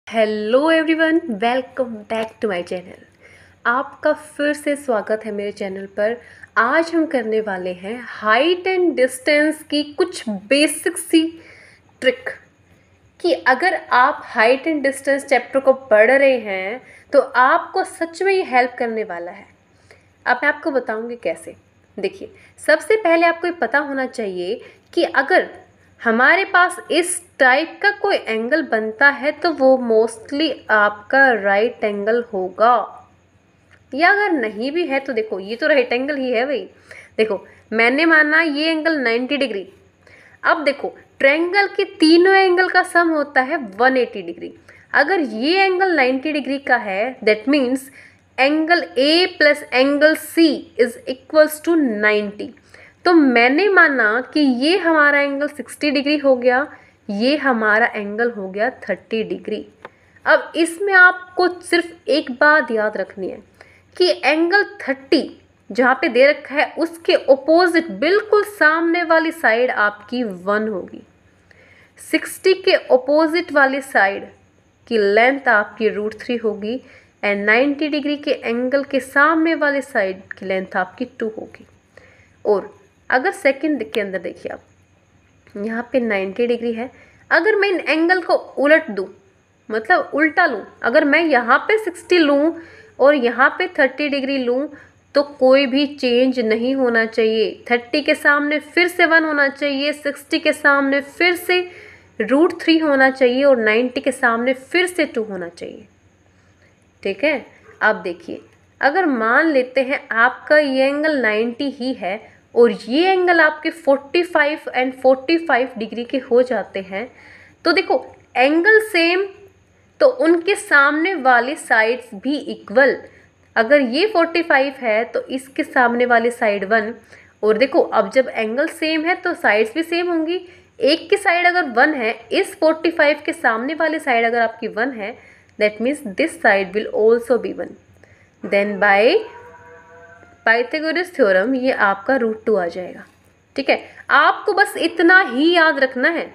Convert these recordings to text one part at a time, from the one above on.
Hello everyone, welcome back to my channel. आपका फिर से स्वागत है मेरे चैनल पर। आज हम करने वाले हैं हाइट एंड डिस्टेंस की कुछ बेसिक सी ट्रिक कि अगर आप हाइट एंड डिस्टेंस चैप्टर को पढ़ रहे हैं तो आपको सच में ये हेल्प करने वाला है। अब मैं आपको बताऊंगी कैसे। देखिए, सबसे पहले आपको ये पता होना चाहिए कि अगर हमारे पास इस टाइप का कोई एंगल बनता है तो वो मोस्टली आपका राइट एंगल होगा, या अगर नहीं भी है तो देखो ये तो राइट एंगल ही है भाई। देखो, मैंने माना ये एंगल 90 डिग्री। अब देखो, ट्रायंगल के तीनों एंगल का सम होता है 180 डिग्री। अगर ये एंगल 90 डिग्री का है that means angle A plus angle C is equals to 90। तो मैंने माना कि ये हमारा एंगल 60 डिग्री हो गया, ये हमारा एंगल हो गया 30 डिग्री। अब इसमें आपको सिर्फ एक बात याद रखनी है कि एंगल 30 जहाँ पे दे रखा है उसके ओपोजिट बिल्कुल सामने वाली साइड आपकी 1 होगी। 60 के ओपोजिट वाली साइड की लेंथ आपकी √3 होगी एंड 90 डिग्री के एंगल के सामने वाली साइड की लेंथ आपकी 2 होगी। और अगर सेकंड के अंदर देखिए, आप यहाँ पे 90 डिग्री है, अगर मैं इन एंगल को उलट दूँ, मतलब उल्टा लूँ, अगर मैं यहाँ पे 60 लूँ और यहाँ पे 30 डिग्री लूँ तो कोई भी चेंज नहीं होना चाहिए। 30 के सामने फिर से 1 होना चाहिए, 60 के सामने फिर से √3 होना चाहिए और 90 के सामने फिर से 2 होना चाहिए। ठीक है। अब देखिए, अगर मान लेते हैं आपका ये एंगल 90 ही है और ये एंगल आपके 45 एंड 45 डिग्री के हो जाते हैं, तो देखो एंगल सेम तो उनके सामने वाली साइड्स भी इक्वल। अगर ये 45 है तो इसके सामने वाली साइड 1। और देखो, अब जब एंगल सेम है तो साइड्स भी सेम होंगी। एक की साइड अगर 1 है, इस 45 के सामने वाली साइड अगर आपकी 1 है, that means this side will also be 1। Then by Pythagoras theorem ये आपका √2 आ जाएगा। ठीक है। आपको बस इतना ही याद रखना है,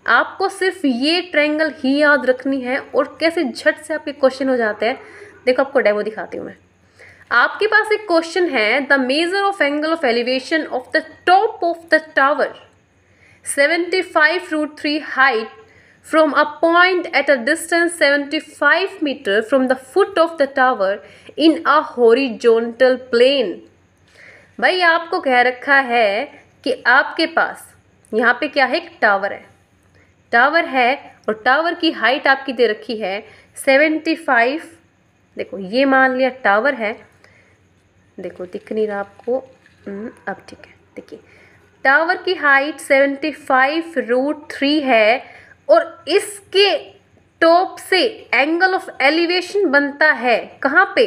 आपको सिर्फ ये ट्रायंगल ही याद रखनी है। और कैसे झट से आपके क्वेश्चन हो जाते हैं, देखो आपको डेमो दिखाती हूँ मैं। आपके पास एक क्वेश्चन है, the measure of angle of elevation of the top of the tower 75 √3 height from a point at a distance 75 meter from the foot of the tower in a horizontal plane। भाई आपको कह रखा है कि आपके पास यहाँ पे क्या है, एक टावर है और टावर की हाइट आपकी दे रखी है 75। देखो ये मान लिया टावर है, देखो दिख नहीं रहा आपको, अब ठीक है। देखिए, टावर की हाइट 75 √3 है और इसके टॉप से एंगल ऑफ एलिवेशन बनता है कहाँ पे,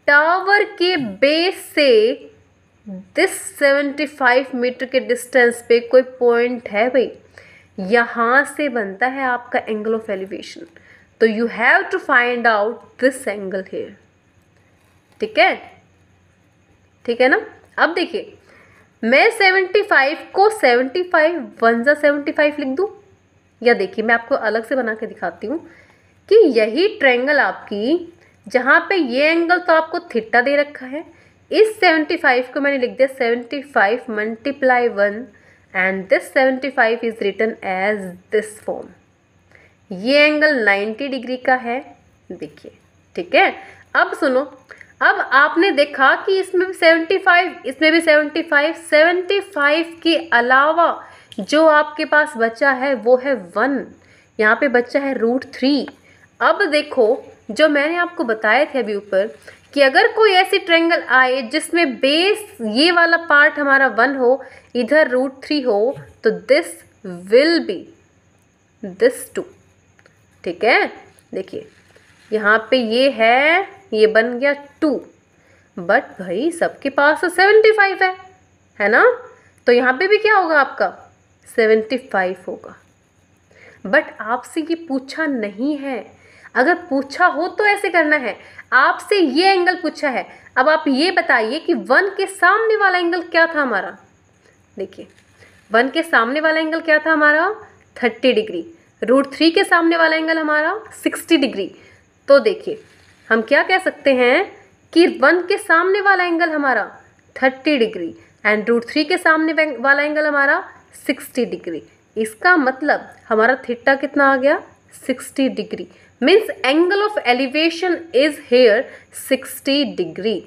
टावर के बेस से दिस 75 मीटर के डिस्टेंस पे कोई पॉइंट है भाई, यहाँ से बनता है आपका एंगल ऑफ एलिवेशन। तो you have to find out this angle here. ठीक है, ठीक है ना। अब देखिए, मैं 75 को 75 1 जा 75 लिख दूँ, या देखिए मैं आपको अलग से बना के दिखाती हूँ कि यही ट्रायंगल आपकी, जहाँ पे ये एंगल तो आपको थीटा दे रखा है, इस 75 को मैंने लिख दिया 75 × 1 and this 75 is written as this form. ये एंगल 90 डिग्री का है, देखिए। ठीक है। अब सुनो, अब आपने देखा कि इसमें भी 75, इसमें भी 75 के अलावा जो आपके पास बचा है वो है 1, यहाँ पे बचा है √3। अब देखो, जो मैंने आपको बताए थे अभी ऊपर कि अगर कोई ऐसी ट्रायंगल आए जिसमें बेस ये वाला पार्ट हमारा 1 हो, इधर √3 हो, तो दिस विल बी दिस 2। ठीक है। देखिए यहाँ पे ये है, ये बन गया 2, बट भाई सबके पास तो 75 है ना, तो यहाँ पे भी क्या होगा आपका 75 होगा। बट आपसे ये पूछा नहीं है। अगर पूछा हो तो ऐसे करना है, आपसे ये एंगल पूछा है। अब आप ये बताइए कि 1 के सामने वाला एंगल क्या था हमारा। देखिए 1 के सामने वाला एंगल क्या था हमारा 30 डिग्री। √3 के सामने वाला एंगल हमारा 60 डिग्री। तो देखिए हम क्या कह सकते हैं कि 1 के सामने वाला एंगल हमारा 30 डिग्री एंड √3 के सामने वाला एंगल हमारा 60 डिग्री। इसका मतलब हमारा थीटा कितना आ गया 60 degree. Means angle of elevation is here 60 degree.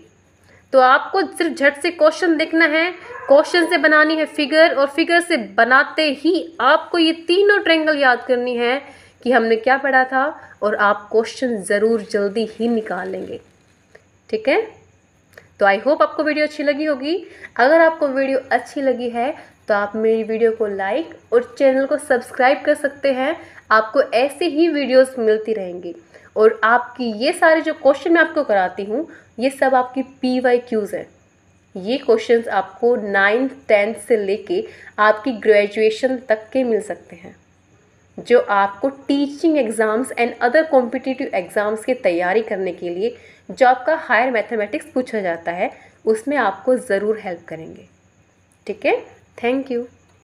तो आपको सिर्फ झट से क्वेश्चन देखना है, क्वेश्चन से बनानी है फिगर, और फिगर से बनाते ही आपको ये तीनों ट्रायंगल याद करनी है कि हमने क्या पढ़ा था, और आप क्वेश्चन ज़रूर जल्दी ही निकाल लेंगे। ठीक है, तो आई होप आपको वीडियो अच्छी लगी होगी। अगर आपको वीडियो अच्छी लगी है तो आप मेरी वीडियो को लाइक और चैनल को सब्सक्राइब कर सकते हैं। आपको ऐसे ही वीडियोस मिलती रहेंगी, और आपकी ये सारे जो क्वेश्चन मैं आपको कराती हूँ ये सब आपकी PYQs हैं। ये क्वेश्चंस आपको 9th 10th से लेके आपकी ग्रेजुएशन तक के मिल सकते हैं, जो आपको teaching exams and other competitive exams की तैयारी करने के लिए जो आपका हायर मैथमेटिक्स पूछा जाता है उसमें आपको ज़रूर हेल्प करेंगे। ठीक है, थैंक यू।